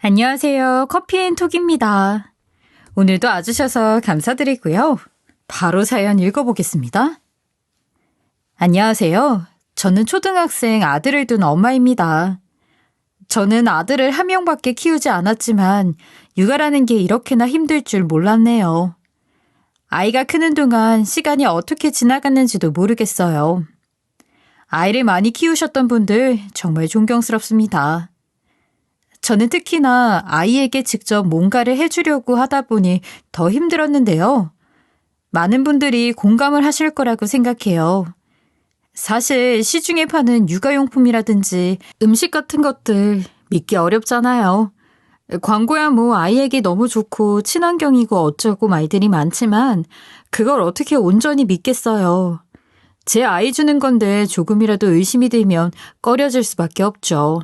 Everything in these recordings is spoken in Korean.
안녕하세요. 커피앤톡입니다. 오늘도 와주셔서 감사드리고요. 바로 사연 읽어보겠습니다. 안녕하세요. 저는 초등학생 아들을 둔 엄마입니다. 저는 아들을 한 명밖에 키우지 않았지만 육아라는 게 이렇게나 힘들 줄 몰랐네요. 아이가 크는 동안 시간이 어떻게 지나갔는지도 모르겠어요. 아이를 많이 키우셨던 분들 정말 존경스럽습니다. 저는 특히나 아이에게 직접 뭔가를 해주려고 하다 보니 더 힘들었는데요. 많은 분들이 공감을 하실 거라고 생각해요. 사실 시중에 파는 육아용품이라든지 음식 같은 것들 믿기 어렵잖아요. 광고야 뭐 아이에게 너무 좋고 친환경이고 어쩌고 말들이 많지만 그걸 어떻게 온전히 믿겠어요. 제 아이 주는 건데 조금이라도 의심이 들면 꺼려질 수밖에 없죠.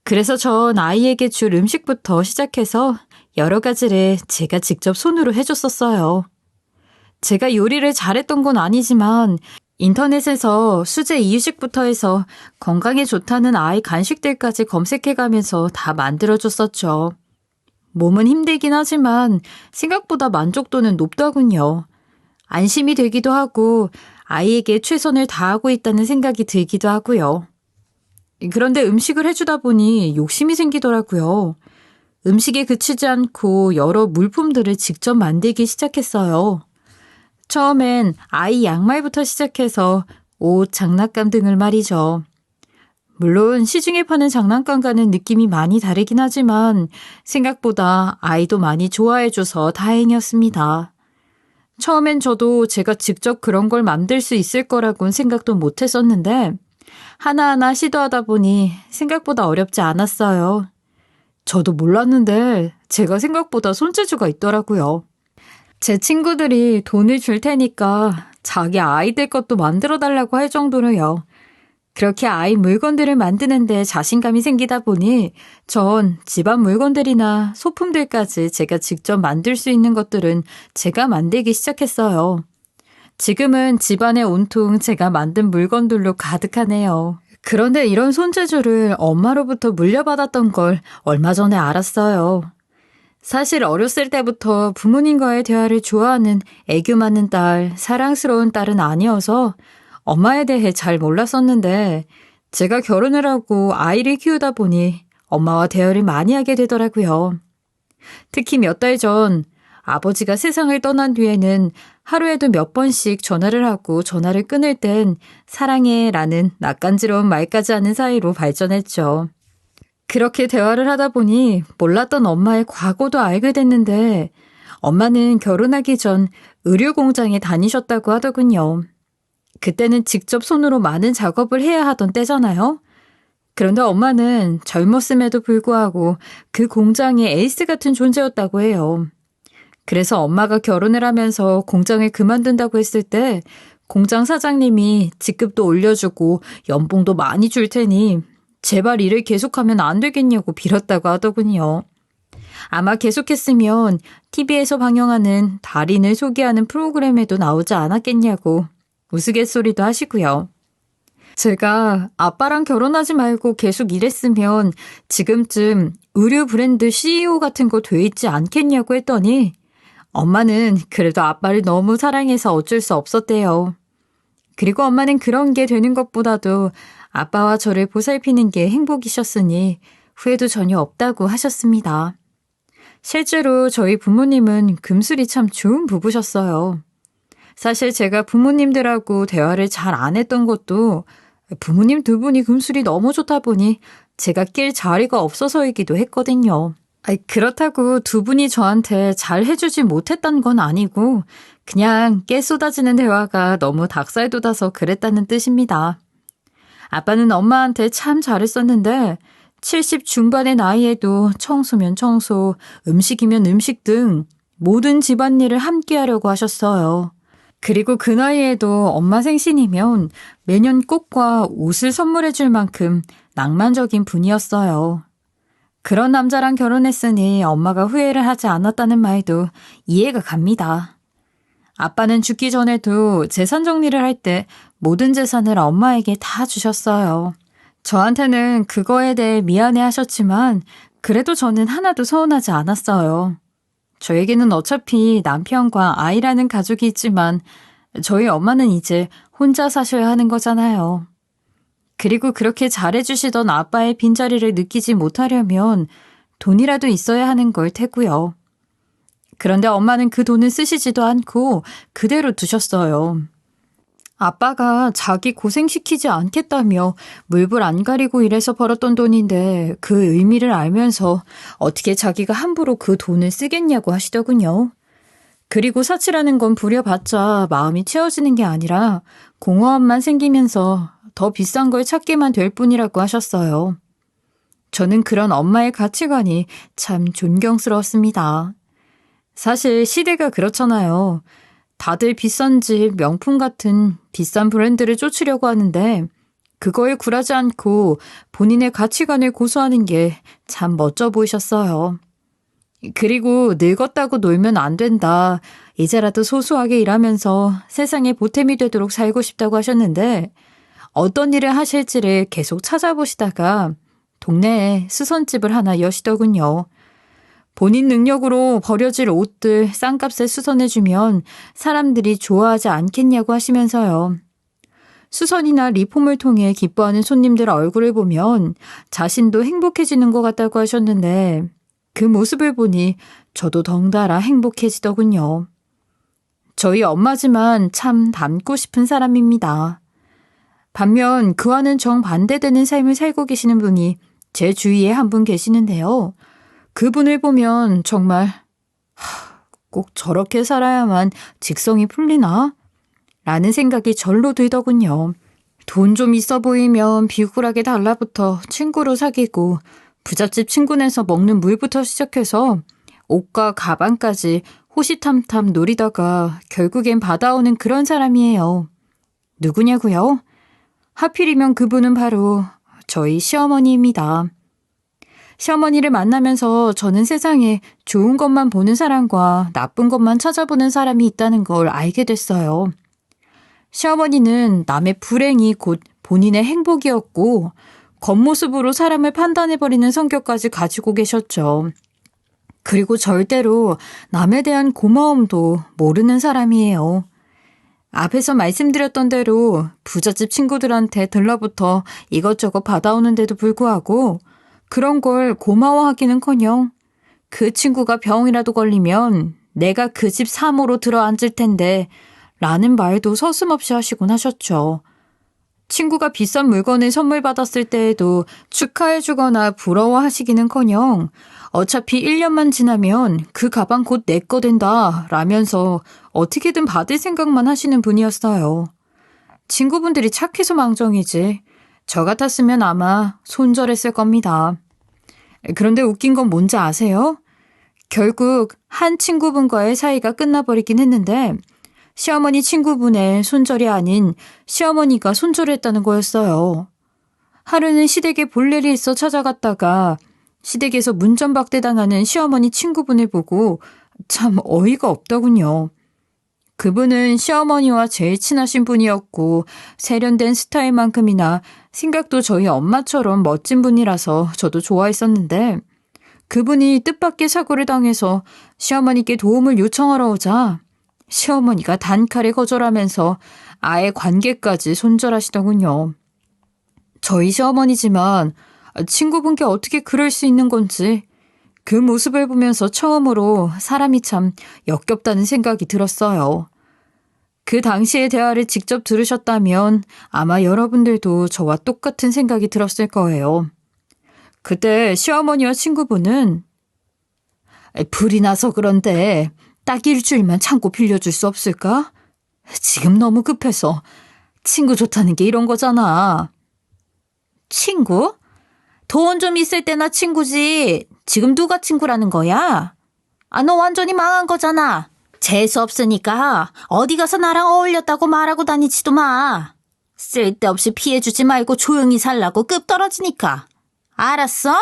그래서 전 아이에게 줄 음식부터 시작해서 여러 가지를 제가 직접 손으로 해줬었어요. 제가 요리를 잘했던 건 아니지만 인터넷에서 수제 이유식부터 해서 건강에 좋다는 아이 간식들까지 검색해가면서 다 만들어줬었죠. 몸은 힘들긴 하지만 생각보다 만족도는 높더군요. 안심이 되기도 하고 아이에게 최선을 다하고 있다는 생각이 들기도 하고요. 그런데 음식을 해주다 보니 욕심이 생기더라고요. 음식에 그치지 않고 여러 물품들을 직접 만들기 시작했어요. 처음엔 아이 양말부터 시작해서 옷, 장난감 등을 말이죠. 물론 시중에 파는 장난감과는 느낌이 많이 다르긴 하지만 생각보다 아이도 많이 좋아해줘서 다행이었습니다. 처음엔 저도 제가 직접 그런 걸 만들 수 있을 거라고는 생각도 못 했었는데 하나하나 시도하다 보니 생각보다 어렵지 않았어요. 저도 몰랐는데 제가 생각보다 손재주가 있더라고요. 제 친구들이 돈을 줄 테니까 자기 아이들 것도 만들어 달라고 할 정도로요. 그렇게 아이 물건들을 만드는데 자신감이 생기다 보니 전 집안 물건들이나 소품들까지 제가 직접 만들 수 있는 것들은 제가 만들기 시작했어요. 지금은 집안에 온통 제가 만든 물건들로 가득하네요. 그런데 이런 손재주를 엄마로부터 물려받았던 걸 얼마 전에 알았어요. 사실 어렸을 때부터 부모님과의 대화를 좋아하는 애교 많은 딸, 사랑스러운 딸은 아니어서 엄마에 대해 잘 몰랐었는데 제가 결혼을 하고 아이를 키우다 보니 엄마와 대화를 많이 하게 되더라고요. 특히 몇 달 전 아버지가 세상을 떠난 뒤에는 하루에도 몇 번씩 전화를 하고 전화를 끊을 땐 사랑해 라는 낯간지러운 말까지 하는 사이로 발전했죠. 그렇게 대화를 하다 보니 몰랐던 엄마의 과거도 알게 됐는데 엄마는 결혼하기 전 의류 공장에 다니셨다고 하더군요. 그때는 직접 손으로 많은 작업을 해야 하던 때잖아요. 그런데 엄마는 젊었음에도 불구하고 그 공장의 에이스 같은 존재였다고 해요. 그래서 엄마가 결혼을 하면서 공장을 그만둔다고 했을 때 공장 사장님이 직급도 올려주고 연봉도 많이 줄 테니 제발 일을 계속하면 안 되겠냐고 빌었다고 하더군요. 아마 계속했으면 TV에서 방영하는 달인을 소개하는 프로그램에도 나오지 않았겠냐고 우스갯소리도 하시고요. 제가 아빠랑 결혼하지 말고 계속 일했으면 지금쯤 의류 브랜드 CEO 같은 거 돼 있지 않겠냐고 했더니 엄마는 그래도 아빠를 너무 사랑해서 어쩔 수 없었대요. 그리고 엄마는 그런 게 되는 것보다도 아빠와 저를 보살피는 게 행복이셨으니 후회도 전혀 없다고 하셨습니다. 실제로 저희 부모님은 금술이 참 좋은 부부셨어요. 사실 제가 부모님들하고 대화를 잘 안 했던 것도 부모님 두 분이 금술이 너무 좋다 보니 제가 낄 자리가 없어서이기도 했거든요. 그렇다고 두 분이 저한테 잘 해주지 못했던 건 아니고 그냥 깨 쏟아지는 대화가 너무 닭살 돋아서 그랬다는 뜻입니다. 아빠는 엄마한테 참 잘했었는데 70 중반의 나이에도 청소면 청소, 음식이면 음식 등 모든 집안일을 함께 하려고 하셨어요. 그리고 그 나이에도 엄마 생신이면 매년 꽃과 옷을 선물해 줄 만큼 낭만적인 분이었어요. 그런 남자랑 결혼했으니 엄마가 후회를 하지 않았다는 말도 이해가 갑니다. 아빠는 죽기 전에도 재산 정리를 할 때 모든 재산을 엄마에게 다 주셨어요. 저한테는 그거에 대해 미안해 하셨지만 그래도 저는 하나도 서운하지 않았어요. 저에게는 어차피 남편과 아이라는 가족이 있지만 저희 엄마는 이제 혼자 사셔야 하는 거잖아요. 그리고 그렇게 잘해주시던 아빠의 빈자리를 느끼지 못하려면 돈이라도 있어야 하는 걸 테고요. 그런데 엄마는 그 돈을 쓰시지도 않고 그대로 두셨어요. 아빠가 자기 고생시키지 않겠다며 물불 안 가리고 일해서 벌었던 돈인데 그 의미를 알면서 어떻게 자기가 함부로 그 돈을 쓰겠냐고 하시더군요. 그리고 사치라는 건 부려봤자 마음이 채워지는 게 아니라 공허함만 생기면서 더 비싼 걸 찾게만 될 뿐이라고 하셨어요. 저는 그런 엄마의 가치관이 참 존경스러웠습니다. 사실 시대가 그렇잖아요. 다들 비싼 집, 명품 같은 비싼 브랜드를 쫓으려고 하는데 그거에 굴하지 않고 본인의 가치관을 고수하는 게 참 멋져 보이셨어요. 그리고 늙었다고 놀면 안 된다. 이제라도 소소하게 일하면서 세상에 보탬이 되도록 살고 싶다고 하셨는데 어떤 일을 하실지를 계속 찾아보시다가 동네에 수선집을 하나 여시더군요. 본인 능력으로 버려질 옷들 싼값에 수선해주면 사람들이 좋아하지 않겠냐고 하시면서요. 수선이나 리폼을 통해 기뻐하는 손님들 얼굴을 보면 자신도 행복해지는 것 같다고 하셨는데 그 모습을 보니 저도 덩달아 행복해지더군요. 저희 엄마지만 참 닮고 싶은 사람입니다. 반면 그와는 정반대되는 삶을 살고 계시는 분이 제 주위에 한 분 계시는데요. 그분을 보면 정말 꼭 저렇게 살아야만 직성이 풀리나? 라는 생각이 절로 들더군요. 돈 좀 있어 보이면 비굴하게 달라붙어 친구로 사귀고 부잣집 친구네서 먹는 물부터 시작해서 옷과 가방까지 호시탐탐 노리다가 결국엔 받아오는 그런 사람이에요. 누구냐고요? 하필이면 그분은 바로 저희 시어머니입니다. 시어머니를 만나면서 저는 세상에 좋은 것만 보는 사람과 나쁜 것만 찾아보는 사람이 있다는 걸 알게 됐어요. 시어머니는 남의 불행이 곧 본인의 행복이었고 겉모습으로 사람을 판단해버리는 성격까지 가지고 계셨죠. 그리고 절대로 남에 대한 고마움도 모르는 사람이에요. 앞에서 말씀드렸던 대로 부잣집 친구들한테 들러붙어 이것저것 받아오는데도 불구하고 그런 걸 고마워하기는커녕 그 친구가 병이라도 걸리면 내가 그 집 사모로 들어앉을 텐데 라는 말도 서슴없이 하시곤 하셨죠. 친구가 비싼 물건을 선물 받았을 때에도 축하해주거나 부러워하시기는커녕 어차피 1년만 지나면 그 가방 곧 내 거 된다 라면서 어떻게든 받을 생각만 하시는 분이었어요. 친구분들이 착해서 망정이지 저 같았으면 아마 손절했을 겁니다. 그런데 웃긴 건 뭔지 아세요? 결국 한 친구분과의 사이가 끝나버리긴 했는데 시어머니 친구분의 손절이 아닌 시어머니가 손절을 했다는 거였어요. 하루는 시댁에 볼 일이 있어 찾아갔다가 시댁에서 문전박대당하는 시어머니 친구분을 보고 참 어이가 없더군요. 그분은 시어머니와 제일 친하신 분이었고 세련된 스타일만큼이나 생각도 저희 엄마처럼 멋진 분이라서 저도 좋아했었는데 그분이 뜻밖의 사고를 당해서 시어머니께 도움을 요청하러 오자 시어머니가 단칼에 거절하면서 아예 관계까지 손절하시더군요. 저희 시어머니지만 친구분께 어떻게 그럴 수 있는 건지 그 모습을 보면서 처음으로 사람이 참 역겹다는 생각이 들었어요. 그 당시의 대화를 직접 들으셨다면 아마 여러분들도 저와 똑같은 생각이 들었을 거예요. 그때 시어머니와 친구분은 불이 나서 그런데 딱 일주일만 참고 빌려줄 수 없을까? 지금 너무 급해서 친구 좋다는 게 이런 거잖아. 친구? 돈 좀 있을 때나 친구지. 지금 누가 친구라는 거야? 아, 너 완전히 망한 거잖아. 재수 없으니까 어디 가서 나랑 어울렸다고 말하고 다니지도 마. 쓸데없이 피해주지 말고 조용히 살라고 급 떨어지니까. 알았어?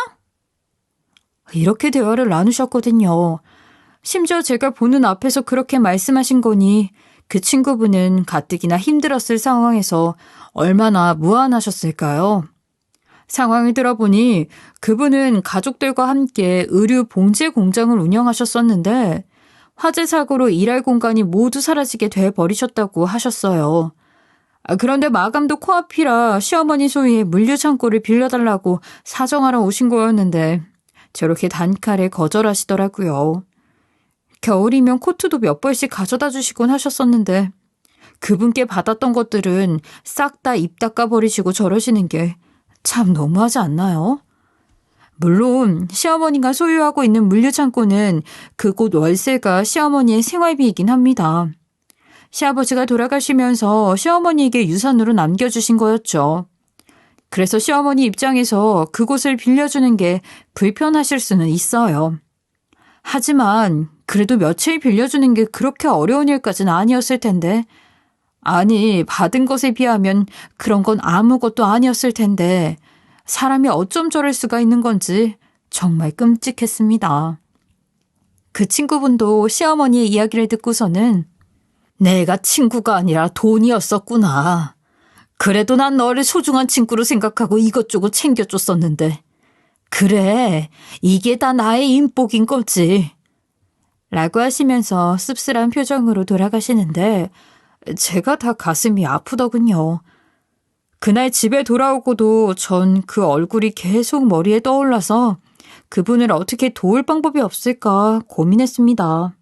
이렇게 대화를 나누셨거든요. 심지어 제가 보는 앞에서 그렇게 말씀하신 거니 그 친구분은 가뜩이나 힘들었을 상황에서 얼마나 무안하셨을까요? 상황을 들어보니 그분은 가족들과 함께 의류 봉제 공장을 운영하셨었는데 화재 사고로 일할 공간이 모두 사라지게 돼버리셨다고 하셨어요. 그런데 마감도 코앞이라 시어머니 소유의 물류창고를 빌려달라고 사정하러 오신 거였는데 저렇게 단칼에 거절하시더라고요. 겨울이면 코트도 몇 벌씩 가져다 주시곤 하셨었는데 그분께 받았던 것들은 싹 다 입 닦아버리시고 저러시는 게 참 너무하지 않나요? 물론 시어머니가 소유하고 있는 물류창고는 그곳 월세가 시어머니의 생활비이긴 합니다. 시아버지가 돌아가시면서 시어머니에게 유산으로 남겨주신 거였죠. 그래서 시어머니 입장에서 그곳을 빌려주는 게 불편하실 수는 있어요. 하지만 그래도 며칠 빌려주는 게 그렇게 어려운 일까지는 아니었을 텐데, 아니, 받은 것에 비하면 그런 건 아무것도 아니었을 텐데 사람이 어쩜 저럴 수가 있는 건지 정말 끔찍했습니다. 그 친구분도 시어머니의 이야기를 듣고서는 내가 친구가 아니라 돈이었었구나. 그래도 난 너를 소중한 친구로 생각하고 이것저것 챙겨줬었는데. 그래, 이게 다 나의 인복인 거지. 라고 하시면서 씁쓸한 표정으로 돌아가시는데 제가 다 가슴이 아프더군요. 그날 집에 돌아오고도 전 그 얼굴이 계속 머리에 떠올라서 그분을 어떻게 도울 방법이 없을까 고민했습니다.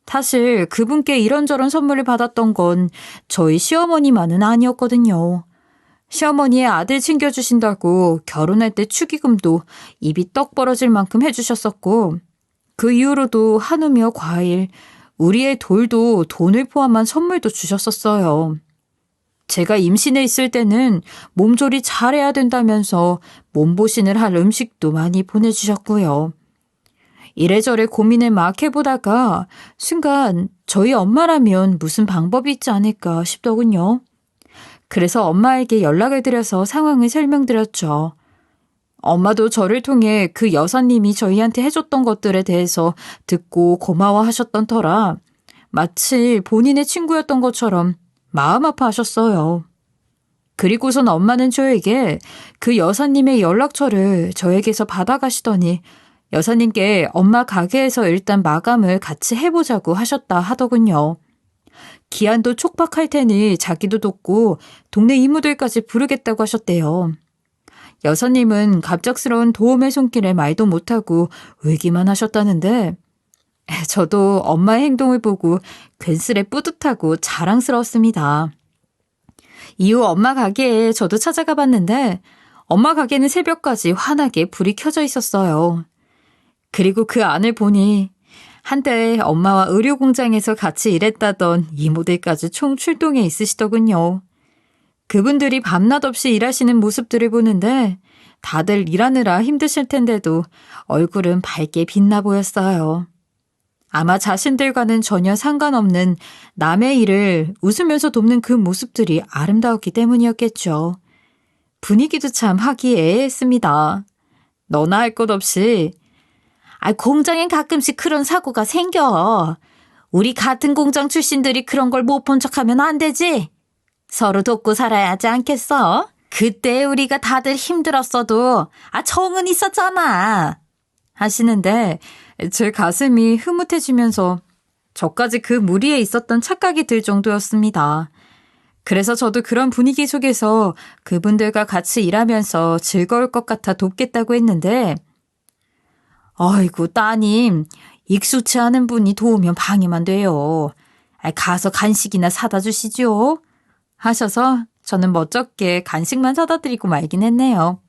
사실 그분께 이런저런 선물을 받았던 건 저희 시어머니만은 아니었거든요. 시어머니의 아들 챙겨주신다고 결혼할 때 축의금도 입이 떡 벌어질 만큼 해주셨었고 그 이후로도 한우며 과일, 우리의 돌도 돈을 포함한 선물도 주셨었어요. 제가 임신해 있을 때는 몸조리 잘해야 된다면서 몸보신을 할 음식도 많이 보내주셨고요. 이래저래 고민을 막 해보다가 순간 저희 엄마라면 무슨 방법이 있지 않을까 싶더군요. 그래서 엄마에게 연락을 드려서 상황을 설명드렸죠. 엄마도 저를 통해 그 여사님이 저희한테 해줬던 것들에 대해서 듣고 고마워하셨던 터라 마치 본인의 친구였던 것처럼 마음 아파하셨어요. 그리고선 엄마는 저에게 그 여사님의 연락처를 저에게서 받아가시더니 여사님께 엄마 가게에서 일단 마감을 같이 해보자고 하셨다 하더군요. 기한도 촉박할 테니 자기도 돕고 동네 이모들까지 부르겠다고 하셨대요. 여사님은 갑작스러운 도움의 손길에 말도 못하고 울기만 하셨다는데 저도 엄마의 행동을 보고 괜스레 뿌듯하고 자랑스러웠습니다. 이후 엄마 가게에 저도 찾아가 봤는데 엄마 가게는 새벽까지 환하게 불이 켜져 있었어요. 그리고 그 안을 보니 한때 엄마와 의료공장에서 같이 일했다던 이모들까지 총 출동해 있으시더군요. 그분들이 밤낮 없이 일하시는 모습들을 보는데 다들 일하느라 힘드실 텐데도 얼굴은 밝게 빛나 보였어요. 아마 자신들과는 전혀 상관없는 남의 일을 웃으면서 돕는 그 모습들이 아름다웠기 때문이었겠죠. 분위기도 참 화기애애했습니다. 너나 할 것 없이 공장엔 가끔씩 그런 사고가 생겨. 우리 같은 공장 출신들이 그런 걸 못 본 척하면 안 되지. 서로 돕고 살아야 하지 않겠어? 그때 우리가 다들 힘들었어도 정은 있었잖아. 하시는데 제 가슴이 흐뭇해지면서 저까지 그 무리에 있었던 착각이 들 정도였습니다. 그래서 저도 그런 분위기 속에서 그분들과 같이 일하면서 즐거울 것 같아 돕겠다고 했는데 아이고 따님 익숙치 않은 분이 도우면 방해만 돼요. 가서 간식이나 사다 주시죠. 하셔서 저는 멋쩍게 간식만 사다 드리고 말긴 했네요.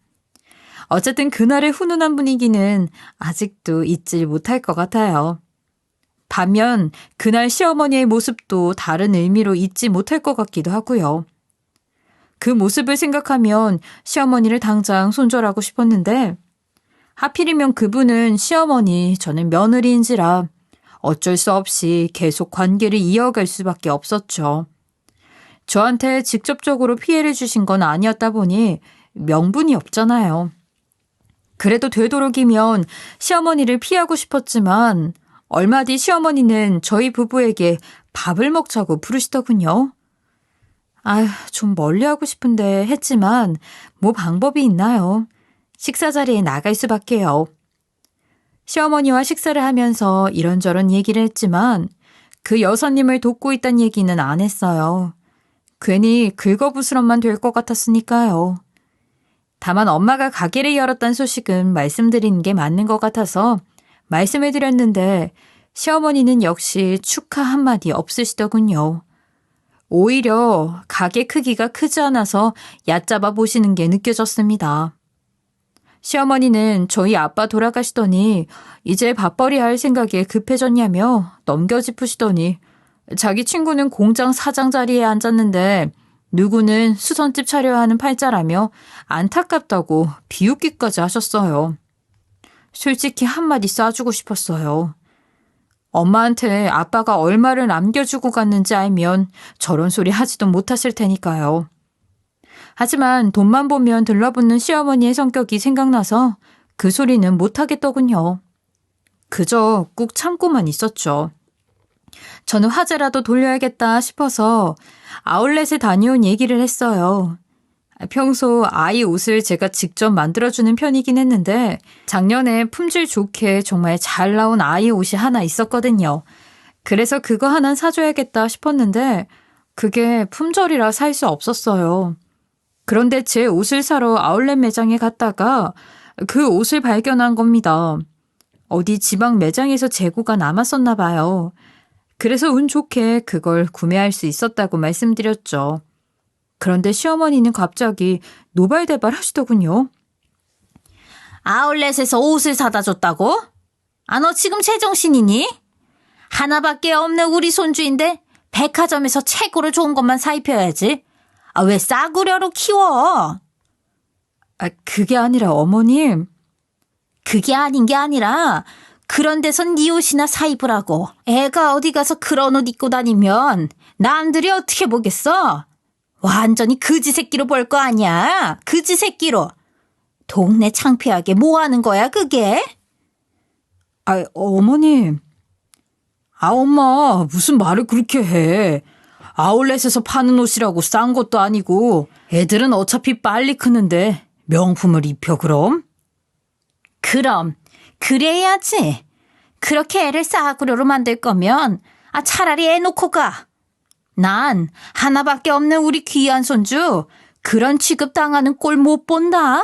어쨌든 그날의 훈훈한 분위기는 아직도 잊지 못할 것 같아요. 반면 그날 시어머니의 모습도 다른 의미로 잊지 못할 것 같기도 하고요. 그 모습을 생각하면 시어머니를 당장 손절하고 싶었는데 하필이면 그분은 시어머니, 저는 며느리인지라 어쩔 수 없이 계속 관계를 이어갈 수밖에 없었죠. 저한테 직접적으로 피해를 주신 건 아니었다 보니 명분이 없잖아요. 그래도 되도록이면 시어머니를 피하고 싶었지만 얼마 뒤 시어머니는 저희 부부에게 밥을 먹자고 부르시더군요. 아휴, 좀 멀리하고 싶은데 했지만 뭐 방법이 있나요? 식사 자리에 나갈 수밖에요. 시어머니와 식사를 하면서 이런저런 얘기를 했지만 그 여사님을 돕고 있다는 얘기는 안 했어요. 괜히 긁어부스럼만 될 것 같았으니까요. 다만 엄마가 가게를 열었다는 소식은 말씀드리는 게 맞는 것 같아서 말씀을 드렸는데 시어머니는 역시 축하 한마디 없으시더군요. 오히려 가게 크기가 크지 않아서 얕잡아 보시는 게 느껴졌습니다. 시어머니는 저희 아빠 돌아가시더니 이제 밥벌이 할 생각에 급해졌냐며 넘겨짚으시더니 자기 친구는 공장 사장 자리에 앉았는데 누구는 수선집 차려야 하는 팔자라며 안타깝다고 비웃기까지 하셨어요. 솔직히 한마디 쏴주고 싶었어요. 엄마한테 아빠가 얼마를 남겨주고 갔는지 알면 저런 소리 하지도 못하실 테니까요. 하지만 돈만 보면 들러붙는 시어머니의 성격이 생각나서 그 소리는 못하겠더군요. 그저 꾹 참고만 있었죠. 저는 화제라도 돌려야겠다 싶어서 아울렛에 다녀온 얘기를 했어요. 평소 아이 옷을 제가 직접 만들어주는 편이긴 했는데 작년에 품질 좋게 정말 잘 나온 아이 옷이 하나 있었거든요. 그래서 그거 하나 사줘야겠다 싶었는데 그게 품절이라 살 수 없었어요. 그런데 제 옷을 사러 아울렛 매장에 갔다가 그 옷을 발견한 겁니다. 어디 지방 매장에서 재고가 남았었나 봐요. 그래서 운 좋게 그걸 구매할 수 있었다고 말씀드렸죠. 그런데 시어머니는 갑자기 노발대발 하시더군요. 아울렛에서 옷을 사다 줬다고? 아, 너 지금 제정신이니? 하나밖에 없는 우리 손주인데 백화점에서 최고로 좋은 것만 사 입혀야지. 아, 왜 싸구려로 키워? 그게 아니라 어머님. 그게 아닌 게 아니라 그런 데선 네 옷이나 사 입으라고. 애가 어디 가서 그런 옷 입고 다니면 남들이 어떻게 보겠어? 완전히 그지 새끼로 볼 거 아니야. 그지 새끼로. 동네 창피하게 뭐 하는 거야 그게? 어머님. 엄마 무슨 말을 그렇게 해. 아울렛에서 파는 옷이라고 싼 것도 아니고 애들은 어차피 빨리 크는데 명품을 입혀 그럼? 그럼 그래야지. 그렇게 애를 싸구려로 만들 거면 차라리 애 놓고 가. 난 하나밖에 없는 우리 귀한 손주 그런 취급 당하는 꼴 못 본다.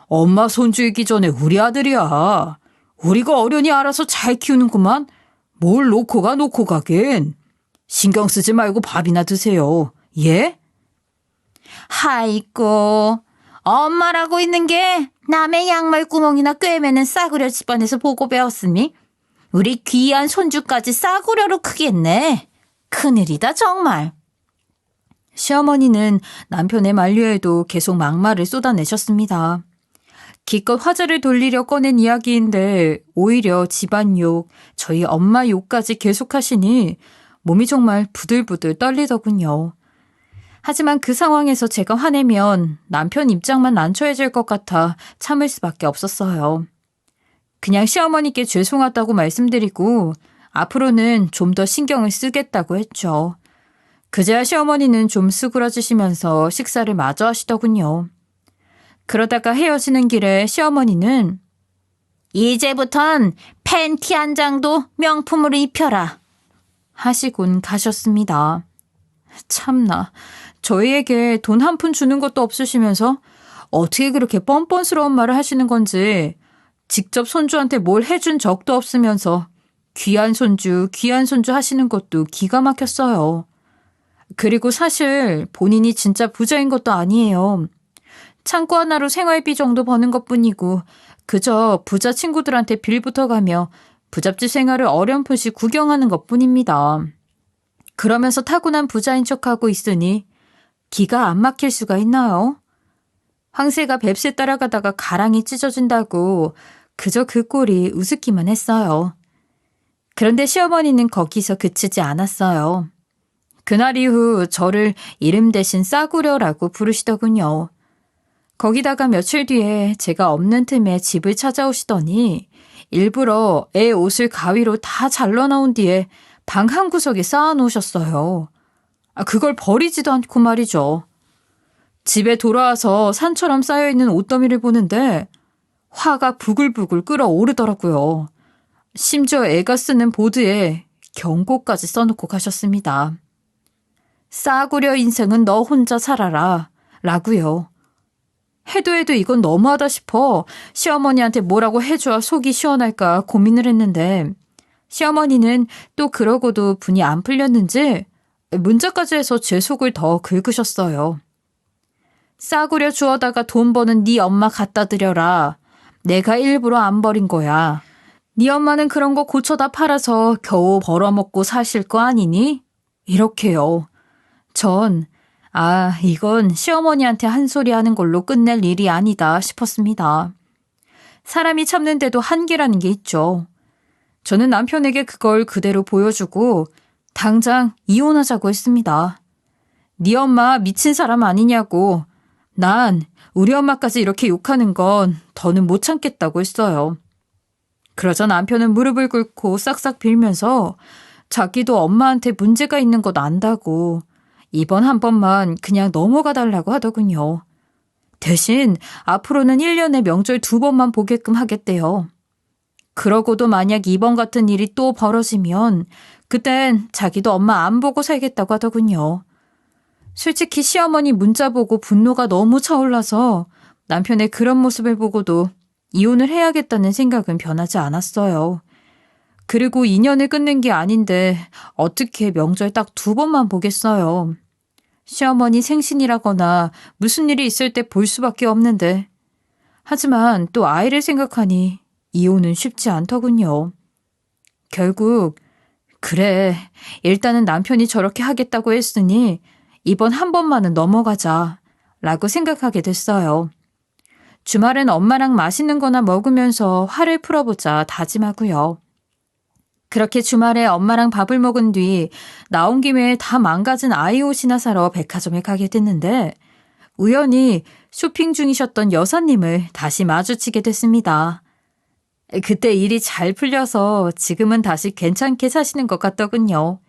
엄마 손주이기 전에 우리 아들이야. 우리가 어련히 알아서 잘 키우는구만. 뭘 놓고 가긴. 신경 쓰지 말고 밥이나 드세요. 예? 아이고, 엄마라고 있는 게 남의 양말 구멍이나 꿰매는 싸구려 집안에서 보고 배웠으니 우리 귀한 손주까지 싸구려로 크겠네. 큰일이다 정말. 시어머니는 남편의 만류에도 계속 막말을 쏟아내셨습니다. 기껏 화제를 돌리려 꺼낸 이야기인데 오히려 집안 욕, 저희 엄마 욕까지 계속하시니 몸이 정말 부들부들 떨리더군요. 하지만 그 상황에서 제가 화내면 남편 입장만 난처해질 것 같아 참을 수밖에 없었어요. 그냥 시어머니께 죄송하다고 말씀드리고 앞으로는 좀 더 신경을 쓰겠다고 했죠. 그제야 시어머니는 좀 수그러지시면서 식사를 마저 하시더군요. 그러다가 헤어지는 길에 시어머니는 이제부턴 팬티 한 장도 명품으로 입혀라 하시곤 가셨습니다. 참나, 저희에게 돈 한 푼 주는 것도 없으시면서 어떻게 그렇게 뻔뻔스러운 말을 하시는 건지 직접 손주한테 뭘 해준 적도 없으면서 귀한 손주 하시는 것도 기가 막혔어요. 그리고 사실 본인이 진짜 부자인 것도 아니에요. 창고 하나로 생활비 정도 버는 것뿐이고 그저 부자 친구들한테 빌 붙어가며 부잣집 생활을 어렴풋이 구경하는 것뿐입니다. 그러면서 타고난 부자인 척하고 있으니 기가 안 막힐 수가 있나요? 황새가 뱁새 따라가다가 가랑이 찢어진다고 그저 그 꼴이 우습기만 했어요. 그런데 시어머니는 거기서 그치지 않았어요. 그날 이후 저를 이름 대신 싸구려라고 부르시더군요. 거기다가 며칠 뒤에 제가 없는 틈에 집을 찾아오시더니 일부러 애 옷을 가위로 다 잘라놓은 뒤에 방 한 구석에 쌓아놓으셨어요. 그걸 버리지도 않고 말이죠. 집에 돌아와서 산처럼 쌓여있는 옷더미를 보는데 화가 부글부글 끓어오르더라고요. 심지어 애가 쓰는 보드에 경고까지 써놓고 가셨습니다. 싸구려 인생은 너 혼자 살아라 라고요. 해도 이건 너무하다 싶어 시어머니한테 뭐라고 해줘야 속이 시원할까 고민을 했는데 시어머니는 또 그러고도 분이 안 풀렸는지 문자까지 해서 제 속을 더 긁으셨어요. 싸구려 주워다가 돈 버는 네 엄마 갖다 드려라. 내가 일부러 안 버린 거야. 네 엄마는 그런 거 고쳐다 팔아서 겨우 벌어먹고 사실 거 아니니? 이렇게요. 전 이건 시어머니한테 한 소리 하는 걸로 끝낼 일이 아니다 싶었습니다. 사람이 참는데도 한계라는 게 있죠. 저는 남편에게 그걸 그대로 보여주고 당장 이혼하자고 했습니다. 네 엄마 미친 사람 아니냐고. 난 우리 엄마까지 이렇게 욕하는 건 더는 못 참겠다고 했어요. 그러자 남편은 무릎을 꿇고 싹싹 빌면서 자기도 엄마한테 문제가 있는 것 안다고 이번 한 번만 그냥 넘어가 달라고 하더군요. 대신 앞으로는 1년에 명절 2번만 보게끔 하겠대요. 그러고도 만약 이번 같은 일이 또 벌어지면 그땐 자기도 엄마 안 보고 살겠다고 하더군요. 솔직히 시어머니 문자 보고 분노가 너무 차올라서 남편의 그런 모습을 보고도 이혼을 해야겠다는 생각은 변하지 않았어요. 그리고 인연을 끊는 게 아닌데 어떻게 명절 딱 2번만 보겠어요. 시어머니 생신이라거나 무슨 일이 있을 때 볼 수밖에 없는데. 하지만 또 아이를 생각하니 이혼은 쉽지 않더군요. 결국 그래, 일단은 남편이 저렇게 하겠다고 했으니 이번 한 번만은 넘어가자 라고 생각하게 됐어요. 주말엔 엄마랑 맛있는 거나 먹으면서 화를 풀어보자 다짐하고요. 그렇게 주말에 엄마랑 밥을 먹은 뒤 나온 김에 다 망가진 아이 옷이나 사러 백화점에 가게 됐는데 우연히 쇼핑 중이셨던 여사님을 다시 마주치게 됐습니다. 그때 일이 잘 풀려서 지금은 다시 괜찮게 사시는 것 같더군요.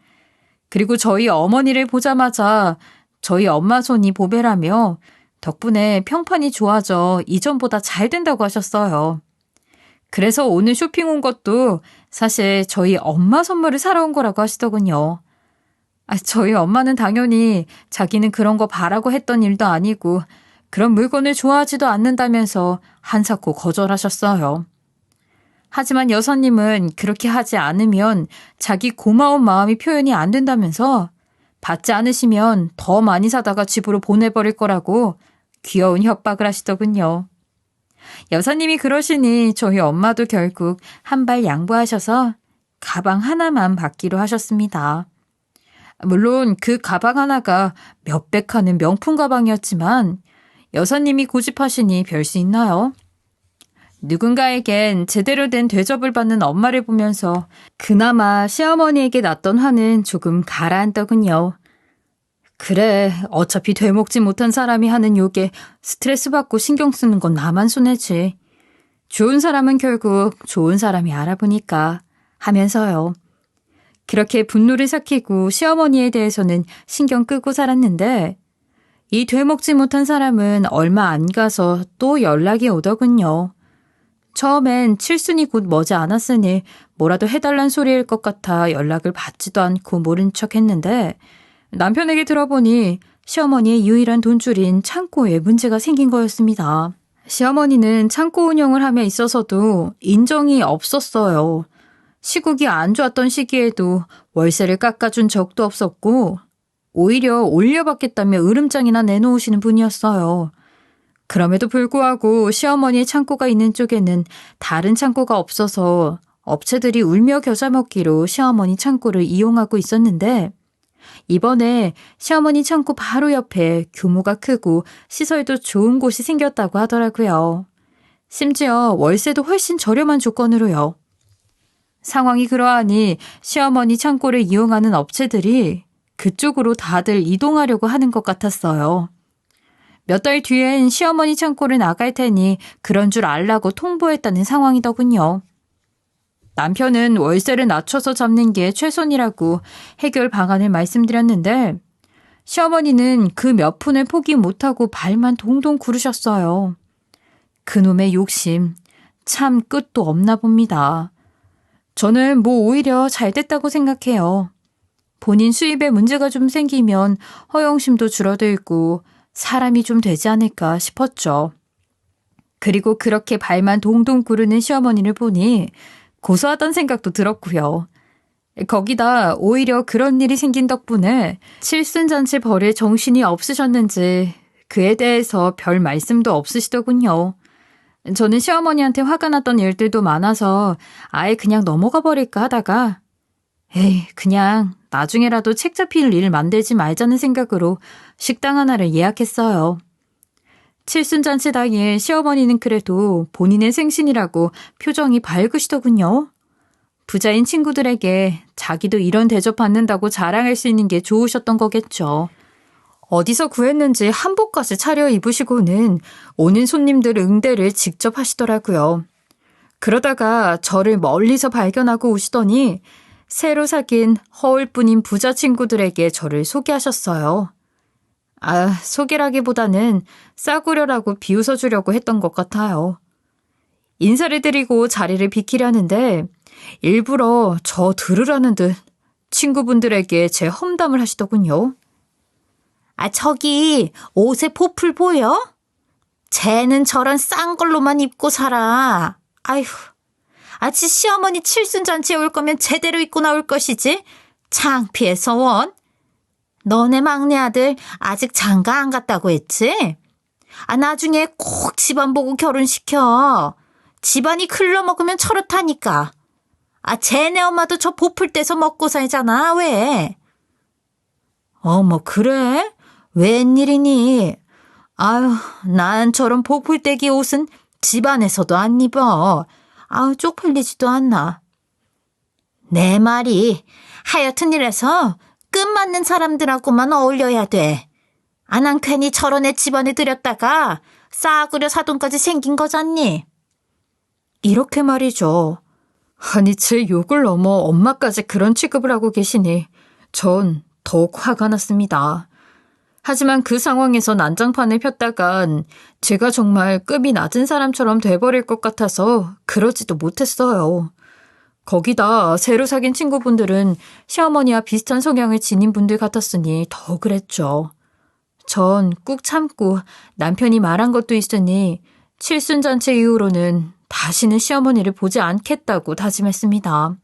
그리고 저희 어머니를 보자마자 저희 엄마 손이 보배라며 덕분에 평판이 좋아져 이전보다 잘 된다고 하셨어요. 그래서 오늘 쇼핑 온 것도 사실 저희 엄마 선물을 사러 온 거라고 하시더군요. 저희 엄마는 당연히 자기는 그런 거 바라고 했던 일도 아니고 그런 물건을 좋아하지도 않는다면서 한사코 거절하셨어요. 하지만 여사님은 그렇게 하지 않으면 자기 고마운 마음이 표현이 안 된다면서 받지 않으시면 더 많이 사다가 집으로 보내버릴 거라고 귀여운 협박을 하시더군요. 여사님이 그러시니 저희 엄마도 결국 한 발 양보하셔서 가방 하나만 받기로 하셨습니다. 물론 그 가방 하나가 몇백 하는 명품 가방이었지만 여사님이 고집하시니 별 수 있나요? 누군가에겐 제대로 된 대접을 받는 엄마를 보면서 그나마 시어머니에게 났던 화는 조금 가라앉더군요. 그래, 어차피 되먹지 못한 사람이 하는 욕에 스트레스 받고 신경 쓰는 건 나만 손해지. 좋은 사람은 결국 좋은 사람이 알아보니까 하면서요. 그렇게 분노를 삭히고 시어머니에 대해서는 신경 끄고 살았는데 이 되먹지 못한 사람은 얼마 안 가서 또 연락이 오더군요. 처음엔 칠순이 곧 머지 않았으니 뭐라도 해달란 소리일 것 같아 연락을 받지도 않고 모른 척 했는데 남편에게 들어보니 시어머니의 유일한 돈줄인 창고에 문제가 생긴 거였습니다. 시어머니는 창고 운영을 함에 있어서도 인정이 없었어요. 시국이 안 좋았던 시기에도 월세를 깎아준 적도 없었고 오히려 올려받겠다며 으름장이나 내놓으시는 분이었어요. 그럼에도 불구하고 시어머니의 창고가 있는 쪽에는 다른 창고가 없어서 업체들이 울며 겨자 먹기로 시어머니 창고를 이용하고 있었는데 이번에 시어머니 창고 바로 옆에 규모가 크고 시설도 좋은 곳이 생겼다고 하더라고요. 심지어 월세도 훨씬 저렴한 조건으로요. 상황이 그러하니 시어머니 창고를 이용하는 업체들이 그쪽으로 다들 이동하려고 하는 것 같았어요. 몇 달 뒤엔 시어머니 창고를 나갈 테니 그런 줄 알라고 통보했다는 상황이더군요. 남편은 월세를 낮춰서 잡는 게 최선이라고 해결 방안을 말씀드렸는데 시어머니는 그 몇 푼을 포기 못하고 발만 동동 구르셨어요. 그놈의 욕심, 참 끝도 없나 봅니다. 저는 뭐 오히려 잘 됐다고 생각해요. 본인 수입에 문제가 좀 생기면 허영심도 줄어들고 사람이 좀 되지 않을까 싶었죠. 그리고 그렇게 발만 동동 구르는 시어머니를 보니 고소하던 생각도 들었고요. 거기다 오히려 그런 일이 생긴 덕분에 칠순잔치 벌일 정신이 없으셨는지 그에 대해서 별 말씀도 없으시더군요. 저는 시어머니한테 화가 났던 일들도 많아서 아예 그냥 넘어가 버릴까 하다가 에이, 그냥 나중에라도 책 잡힐 일 만들지 말자는 생각으로 식당 하나를 예약했어요. 칠순잔치 당일 시어머니는 그래도 본인의 생신이라고 표정이 밝으시더군요. 부자인 친구들에게 자기도 이런 대접 받는다고 자랑할 수 있는 게 좋으셨던 거겠죠. 어디서 구했는지 한복까지 차려 입으시고는 오는 손님들 응대를 직접 하시더라고요. 그러다가 저를 멀리서 발견하고 오시더니 새로 사귄 허울뿐인 부자 친구들에게 저를 소개하셨어요. 소개라기보다는 싸구려라고 비웃어주려고 했던 것 같아요. 인사를 드리고 자리를 비키려는데 일부러 저 들으라는 듯 친구분들에게 제 험담을 하시더군요. 저기 옷에 보풀 보여? 쟤는 저런 싼 걸로만 입고 살아. 아휴, 지 시어머니 칠순잔치에 올 거면 제대로 입고 나올 것이지. 창피해서 원. 너네 막내 아들 아직 장가 안 갔다고 했지? 나중에 꼭 집안 보고 결혼시켜. 집안이 흘러먹으면 저렇다니까. 쟤네 엄마도 저 보풀 떼서 먹고 살잖아. 왜? 어머, 그래? 웬일이니? 아유, 난 저런 보풀떼기 옷은 집안에서도 안 입어. 쪽팔리지도 않나. 내 말이 하여튼 이래서 끝맞는 사람들하고만 어울려야 돼. 난 괜히 저런 애 집안에 들였다가 싸구려 사돈까지 생긴 거잖니. 이렇게 말이죠. 아니, 제 욕을 넘어 엄마까지 그런 취급을 하고 계시니 전 더욱 화가 났습니다. 하지만 그 상황에서 난장판을 폈다간 제가 정말 급이 낮은 사람처럼 돼버릴 것 같아서 그러지도 못했어요. 거기다 새로 사귄 친구분들은 시어머니와 비슷한 성향을 지닌 분들 같았으니 더 그랬죠. 전 꾹 참고 남편이 말한 것도 있으니 칠순잔치 이후로는 다시는 시어머니를 보지 않겠다고 다짐했습니다.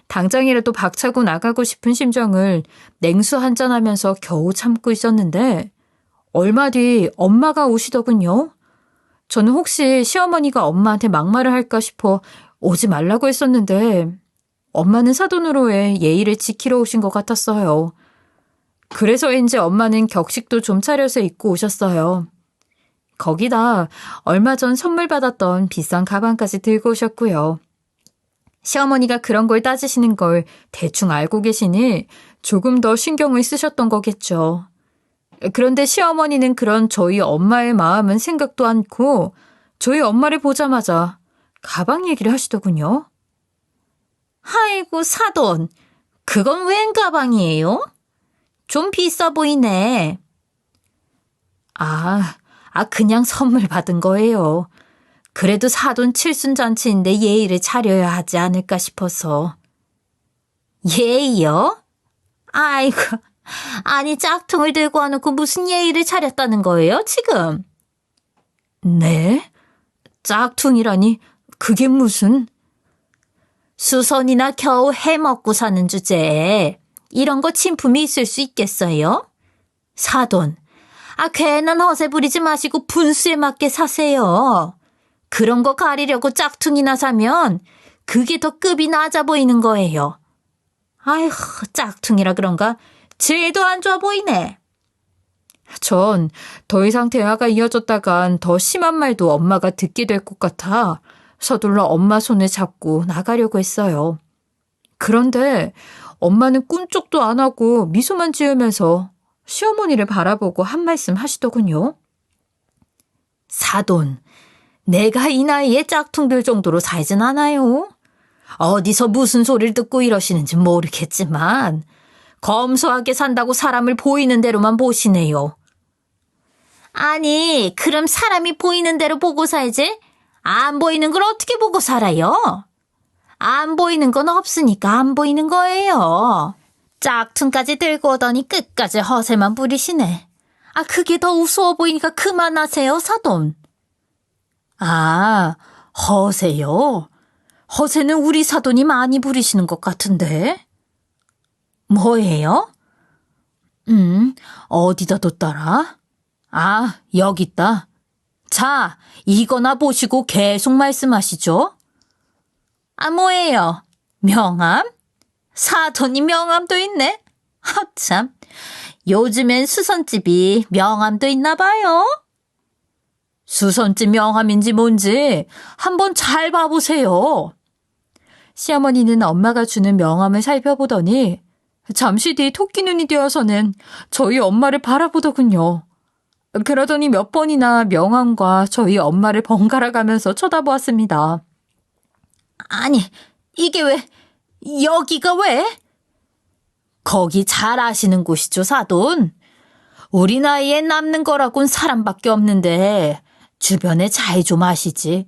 당장이라도 박차고 나가고 싶은 심정을 냉수 한잔하면서 겨우 참고 있었는데 얼마 뒤 엄마가 오시더군요. 저는 혹시 시어머니가 엄마한테 막말을 할까 싶어 오지 말라고 했었는데 엄마는 사돈으로의 예의를 지키러 오신 것 같았어요. 그래서인지 엄마는 격식도 좀 차려서 입고 오셨어요. 거기다 얼마 전 선물 받았던 비싼 가방까지 들고 오셨고요. 시어머니가 그런 걸 따지시는 걸 대충 알고 계시니 조금 더 신경을 쓰셨던 거겠죠. 그런데 시어머니는 그런 저희 엄마의 마음은 생각도 않고 저희 엄마를 보자마자 가방 얘기를 하시더군요. 아이고, 사돈. 그건 웬 가방이에요? 좀 비싸 보이네. 그냥 선물 받은 거예요. 그래도 사돈 칠순잔치인데 예의를 차려야 하지 않을까 싶어서. 예의요? 아이고, 아니 짝퉁을 들고 와놓고 무슨 예의를 차렸다는 거예요, 지금? 네? 짝퉁이라니 그게 무슨... 수선이나 겨우 해먹고 사는 주제에 이런 거 진품이 있을 수 있겠어요? 사돈, 괜한 허세 부리지 마시고 분수에 맞게 사세요. 그런 거 가리려고 짝퉁이나 사면 그게 더 급이 낮아 보이는 거예요. 아휴, 짝퉁이라 그런가? 질도 안 좋아 보이네. 전 더 이상 대화가 이어졌다간 더 심한 말도 엄마가 듣게 될 것 같아 서둘러 엄마 손을 잡고 나가려고 했어요. 그런데 엄마는 꿈쩍도 안 하고 미소만 지으면서 시어머니를 바라보고 한 말씀 하시더군요. 사돈, 내가 이 나이에 짝퉁들 정도로 살진 않아요. 어디서 무슨 소리를 듣고 이러시는지 모르겠지만 검소하게 산다고 사람을 보이는 대로만 보시네요. 아니, 그럼 사람이 보이는 대로 보고 살지? 안 보이는 걸 어떻게 보고 살아요? 안 보이는 건 없으니까 안 보이는 거예요. 짝퉁까지 들고 오더니 끝까지 허세만 부리시네. 아, 그게 더 우스워 보이니까 그만하세요, 사돈. 아, 허세요? 허세는 우리 사돈이 많이 부리시는 것 같은데. 뭐예요? 어디다 뒀더라? 아, 여기 있다. 자, 이거나 보시고 계속 말씀하시죠. 아, 뭐예요? 명함? 사돈이 명함도 있네? 하참, 요즘엔 수선집이 명함도 있나 봐요. 수선집 명함인지 뭔지 한번 잘 봐보세요. 시어머니는 엄마가 주는 명함을 살펴보더니 잠시 뒤 토끼 눈이 되어서는 저희 엄마를 바라보더군요. 그러더니 몇 번이나 명함과 저희 엄마를 번갈아 가면서 쳐다보았습니다. 아니, 이게 왜, 여기가 왜? 거기 잘 아시는 곳이죠, 사돈. 우리 나이에 남는 거라곤 사람밖에 없는데 주변에 잘 좀 아시지.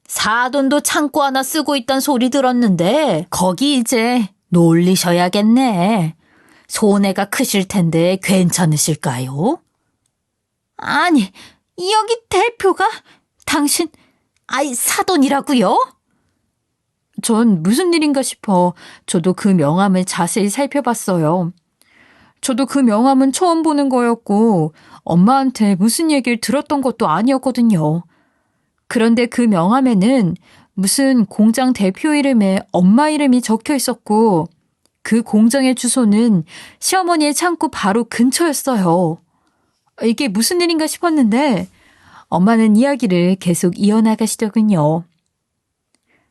사돈도 창고 하나 쓰고 있단 소리 들었는데 거기 이제 놀리셔야겠네. 손해가 크실 텐데 괜찮으실까요? 아니, 여기 대표가 당신, 사돈이라고요? 전 무슨 일인가 싶어 저도 그 명함을 자세히 살펴봤어요. 저도 그 명함은 처음 보는 거였고 엄마한테 무슨 얘기를 들었던 것도 아니었거든요. 그런데 그 명함에는 무슨 공장 대표 이름에 엄마 이름이 적혀 있었고 그 공장의 주소는 시어머니의 창고 바로 근처였어요. 이게 무슨 일인가 싶었는데 엄마는 이야기를 계속 이어나가시더군요.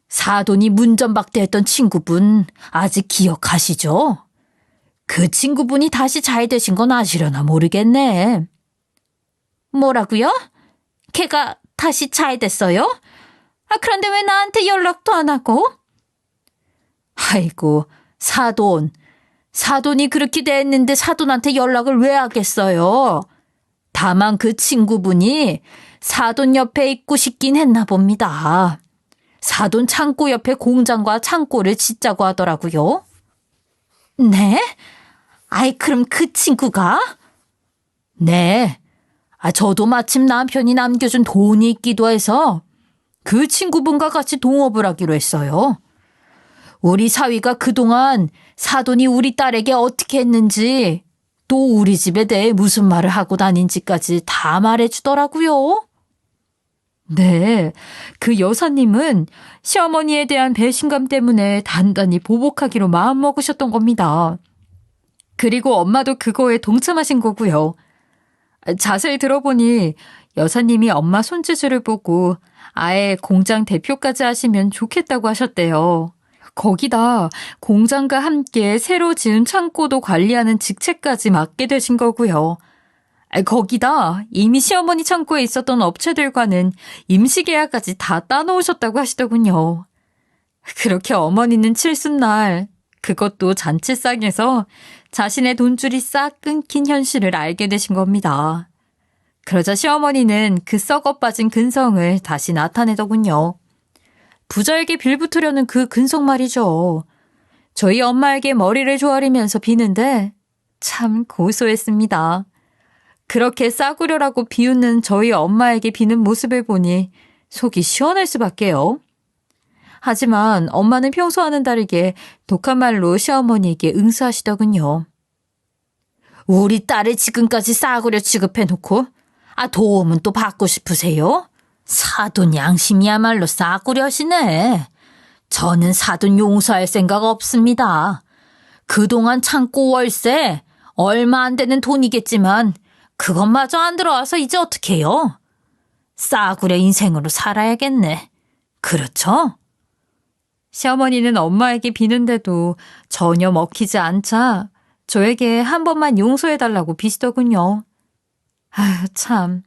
사돈이 문전박대했던 친구분 아직 기억하시죠? 그 친구분이 다시 잘 되신 건 아시려나 모르겠네. 뭐라고요? 걔가 다시 잘 됐어요? 그런데 왜 나한테 연락도 안 하고? 아이고, 사돈이 그렇게 됐는데 사돈한테 연락을 왜 하겠어요? 다만 그 친구분이 사돈 옆에 있고 싶긴 했나 봅니다. 사돈 창고 옆에 공장과 창고를 짓자고 하더라고요. 네? 그럼 그 친구가? 네. 저도 마침 남편이 남겨준 돈이 있기도 해서 그 친구분과 같이 동업을 하기로 했어요. 우리 사위가 그동안 사돈이 우리 딸에게 어떻게 했는지 또 우리 집에 대해 무슨 말을 하고 다닌지까지 다 말해주더라고요. 네, 그 여사님은 시어머니에 대한 배신감 때문에 단단히 보복하기로 마음먹으셨던 겁니다. 그리고 엄마도 그거에 동참하신 거고요. 자세히 들어보니 여사님이 엄마 손재주를 보고 아예 공장 대표까지 하시면 좋겠다고 하셨대요. 거기다 공장과 함께 새로 지은 창고도 관리하는 직책까지 맡게 되신 거고요. 거기다 이미 시어머니 창고에 있었던 업체들과는 임시계약까지 다 따놓으셨다고 하시더군요. 그렇게 어머니는 칠순날 그것도 잔치상에서 자신의 돈줄이 싹 끊긴 현실을 알게 되신 겁니다. 그러자 시어머니는 그 썩어 빠진 근성을 다시 나타내더군요. 부자에게 빌붙으려는 그 근성 말이죠. 저희 엄마에게 머리를 조아리면서 비는데 참 고소했습니다. 그렇게 싸구려라고 비웃는 저희 엄마에게 비는 모습을 보니 속이 시원할 수밖에요. 하지만 엄마는 평소와는 다르게 독한 말로 시어머니에게 응수하시더군요. 우리 딸을 지금까지 싸구려 취급해놓고 도움은 또 받고 싶으세요? 사돈 양심이야말로 싸구려시네. 저는 사돈 용서할 생각 없습니다. 그동안 창고 월세 얼마 안 되는 돈이겠지만 그것마저 안 들어와서 이제 어떡해요? 싸구려 인생으로 살아야겠네. 그렇죠? 시어머니는 엄마에게 비는데도 전혀 먹히지 않자 저에게 한 번만 용서해달라고 비시더군요. 참,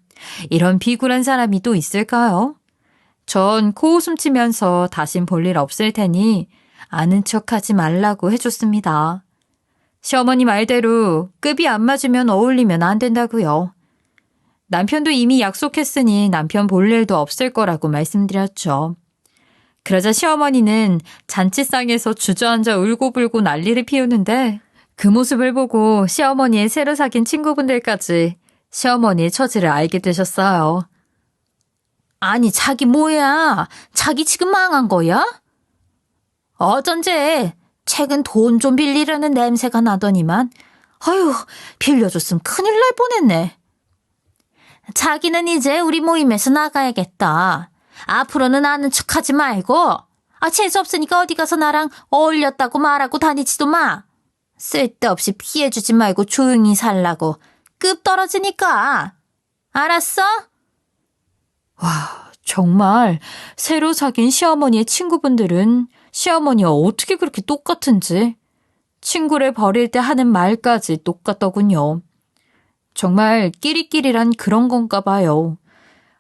이런 비굴한 사람이 또 있을까요? 전 코웃음 치면서 다신 볼 일 없을 테니 아는 척하지 말라고 해줬습니다. 시어머니 말대로 급이 안 맞으면 어울리면 안 된다고요. 남편도 이미 약속했으니 남편 볼 일도 없을 거라고 말씀드렸죠. 그러자 시어머니는 잔치상에서 주저앉아 울고불고 난리를 피우는데 그 모습을 보고 시어머니의 새로 사귄 친구분들까지 시어머니의 처지를 알게 되셨어요. 아니, 자기 뭐야? 자기 지금 망한 거야? 어쩐지 최근 돈 좀 빌리려는 냄새가 나더니만 아유, 빌려줬으면 큰일 날 뻔했네. 자기는 이제 우리 모임에서 나가야겠다. 앞으로는 아는 척하지 말고 재수없으니까 어디 가서 나랑 어울렸다고 말하고 다니지도 마. 쓸데없이 피해주지 말고 조용히 살라고. 급 떨어지니까. 알았어? 정말 새로 사귄 시어머니의 친구분들은 시어머니와 어떻게 그렇게 똑같은지 친구를 버릴 때 하는 말까지 똑같더군요. 정말 끼리끼리란 그런 건가 봐요.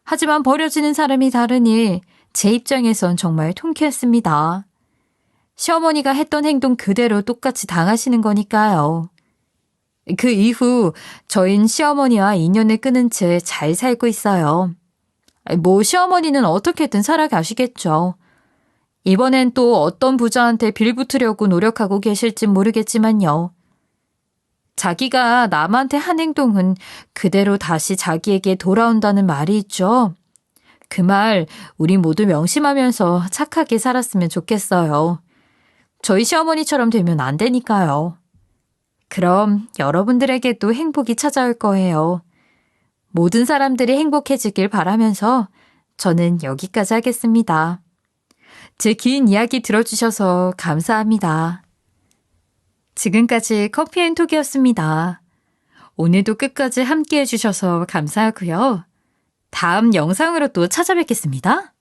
하지만 버려지는 사람이 다르니 제 입장에선 정말 통쾌했습니다. 시어머니가 했던 행동 그대로 똑같이 당하시는 거니까요. 그 이후 저흰 시어머니와 인연을 끊은 채 잘 살고 있어요. 뭐 시어머니는 어떻게든 살아가시겠죠. 이번엔 또 어떤 부자한테 빌붙으려고 노력하고 계실진 모르겠지만요. 자기가 남한테 한 행동은 그대로 다시 자기에게 돌아온다는 말이 있죠. 그 말 우리 모두 명심하면서 착하게 살았으면 좋겠어요. 저희 시어머니처럼 되면 안 되니까요. 그럼 여러분들에게도 행복이 찾아올 거예요. 모든 사람들이 행복해지길 바라면서 저는 여기까지 하겠습니다. 제 긴 이야기 들어주셔서 감사합니다. 지금까지 커피앤톡이었습니다. 오늘도 끝까지 함께 해주셔서 감사하고요. 다음 영상으로 또 찾아뵙겠습니다.